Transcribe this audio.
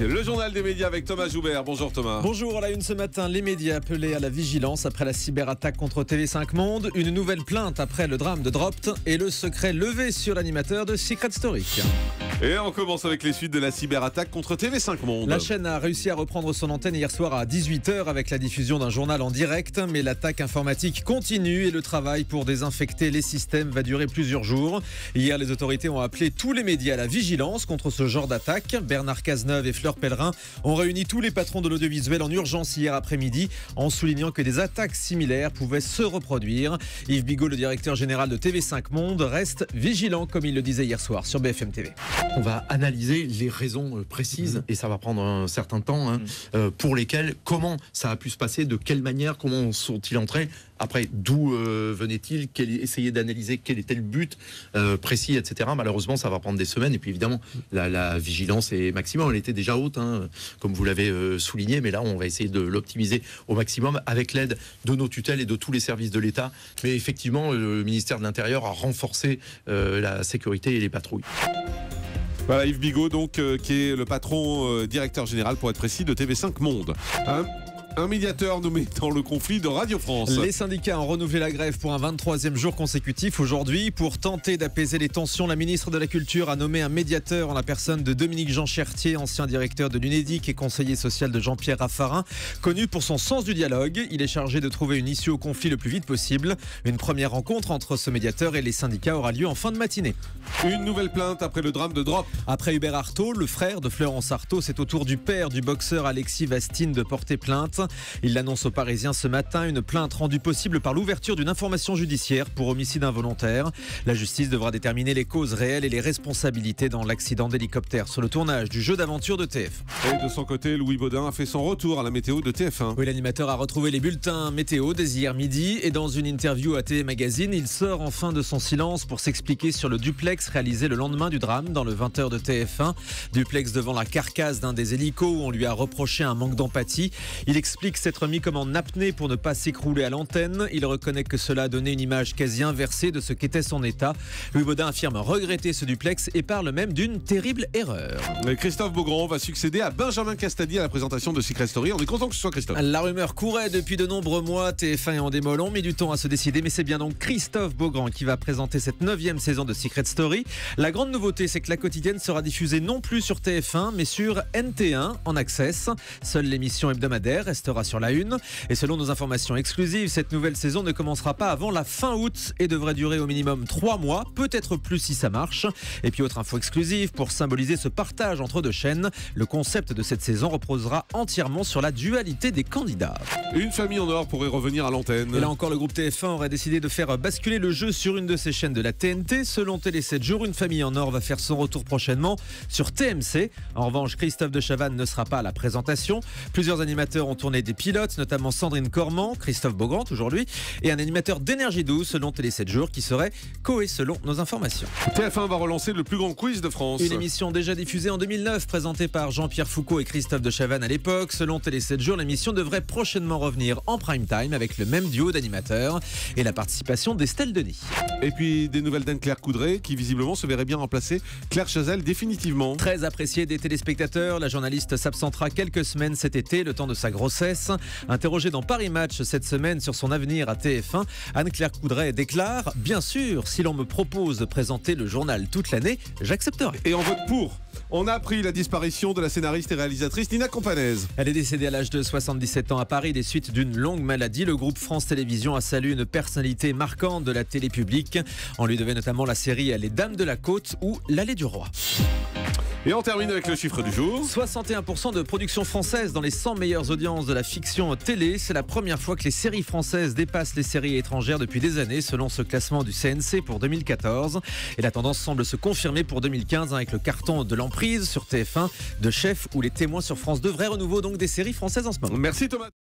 Le journal des médias avec Thomas Joubert. Bonjour Thomas. Bonjour, à la une ce matin, les médias appelés à la vigilance après la cyberattaque contre TV5 Monde, une nouvelle plainte après le drame de Dropt et le secret levé sur l'animateur de Secret Story. Et on commence avec les suites de la cyberattaque contre TV5 Monde. La chaîne a réussi à reprendre son antenne hier soir à 18h avec la diffusion d'un journal en direct, mais l'attaque informatique continue et le travail pour désinfecter les systèmes va durer plusieurs jours. Hier, les autorités ont appelé tous les médias à la vigilance contre ce genre d'attaque. Bernard Cazeneuve et Fleur Pellerin ont réuni tous les patrons de l'audiovisuel en urgence hier après-midi en soulignant que des attaques similaires pouvaient se reproduire. Yves Bigot, le directeur général de TV5 Monde, reste vigilant comme il le disait hier soir sur BFM TV. On va analyser les raisons précises et ça va prendre un certain temps pour lesquelles, comment ça a pu se passer, de quelle manière, comment sont-ils entrés, après d'où venaient-ils, essayer d'analyser quel était le but précis, etc. Malheureusement, ça va prendre des semaines et puis évidemment, la vigilance est maximum. Elle était déjà haute, comme vous l'avez souligné, mais là, on va essayer de l'optimiser au maximum avec l'aide de nos tutelles et de tous les services de l'État. Mais effectivement, le ministère de l'Intérieur a renforcé la sécurité et les patrouilles. Voilà, Yves Bigot, donc, qui est le patron directeur général, pour être précis, de TV5 Monde. Un médiateur nommé dans le conflit de Radio France. Les syndicats ont renouvelé la grève pour un 23e jour consécutif aujourd'hui. Pour tenter d'apaiser les tensions, la ministre de la Culture a nommé un médiateur en la personne de Dominique Jean Chertier, ancien directeur de l'UNEDIC et conseiller social de Jean-Pierre Raffarin, connu pour son sens du dialogue. Il est chargé de trouver une issue au conflit le plus vite possible. Une première rencontre entre ce médiateur et les syndicats aura lieu en fin de matinée. Une nouvelle plainte après le drame de Dropt. Après Hubert Artaud, le frère de Florence Artaud, c'est au tour du père du boxeur Alexis Vastine de porter plainte. Il l'annonce aux Parisiens ce matin, une plainte rendue possible par l'ouverture d'une information judiciaire pour homicide involontaire. La justice devra déterminer les causes réelles et les responsabilités dans l'accident d'hélicoptère sur le tournage du jeu d'aventure de TF1. Et de son côté, Louis Baudin a fait son retour à la météo de TF1. Oui, l'animateur a retrouvé les bulletins météo dès hier midi et dans une interview à TV Magazine, il sort enfin de son silence pour s'expliquer sur le duplex réalisé le lendemain du drame dans le 20h de TF1. Duplex devant la carcasse d'un des hélicos où on lui a reproché un manque d'empathie. Il explique s'être mis comme en apnée pour ne pas s'écrouler à l'antenne. Il reconnaît que cela a donné une image quasi inversée de ce qu'était son état. Louis Baudin affirme regretter ce duplex et parle même d'une terrible erreur. Christophe Beaugrand va succéder à Benjamin Castaldi à la présentation de Secret Story. On est content que ce soit Christophe. La rumeur courait depuis de nombreux mois. TF1 et Endemol ont mis du temps à se décider, mais c'est bien donc Christophe Beaugrand qui va présenter cette 9e saison de Secret Story. La grande nouveauté, c'est que la quotidienne sera diffusée non plus sur TF1, mais sur NT1 en access. Seule l'émission hebdomadaire restera sur la une. Et selon nos informations exclusives, cette nouvelle saison ne commencera pas avant la fin août et devrait durer au minimum 3 mois, peut-être plus si ça marche. Et puis autre info exclusive, pour symboliser ce partage entre deux chaînes, le concept de cette saison reposera entièrement sur la dualité des candidats. Une famille en or pourrait revenir à l'antenne. Et là encore, le groupe TF1 aurait décidé de faire basculer le jeu sur une de ses chaînes de la TNT. Selon Télé 7 jours, une famille en or va faire son retour prochainement sur TMC. En revanche, Christophe de Chavannes ne sera pas à la présentation. Plusieurs animateurs ont tourné des pilotes, notamment Sandrine Cormand, Christophe Beaugrand aujourd'hui, et un animateur d'Énergie 12 selon Télé 7 jours qui serait Coé selon nos informations. TF1 va relancer le plus grand quiz de France. Une émission déjà diffusée en 2009, présentée par Jean-Pierre Foucault et Christophe de Chavannes à l'époque. Selon Télé 7 jours, l'émission devrait prochainement revenir en prime time avec le même duo d'animateurs et la participation d'Estelle Denis. Et puis des nouvelles d'Anne-Claire Coudray qui visiblement se verrait bien remplacer Claire Chazal définitivement. Très appréciée des téléspectateurs, la journaliste s'absentera quelques semaines cet été, le temps de sa grossesse. Interrogée dans Paris Match cette semaine sur son avenir à TF1, Anne-Claire Coudray déclare « Bien sûr, si l'on me propose de présenter le journal toute l'année, j'accepterai ». Et en vote pour, on a appris la disparition de la scénariste et réalisatrice Nina Campanese. Elle est décédée à l'âge de 77 ans à Paris des suites d'une longue maladie. Le groupe France Télévisions a salué une personnalité marquante de la télé publique. On lui devait notamment la série Les Dames de la Côte ou L'Allée du Roi. Et on termine avec le chiffre du jour. 61% de production française dans les 100 meilleures audiences de la fiction télé. C'est la première fois que les séries françaises dépassent les séries étrangères depuis des années, selon ce classement du CNC pour 2014. Et la tendance semble se confirmer pour 2015 avec le carton de l'Emprise sur TF1, de Chef ou Les Témoins sur France 2. Vrai renouveau donc des séries françaises en ce moment. Merci Thomas.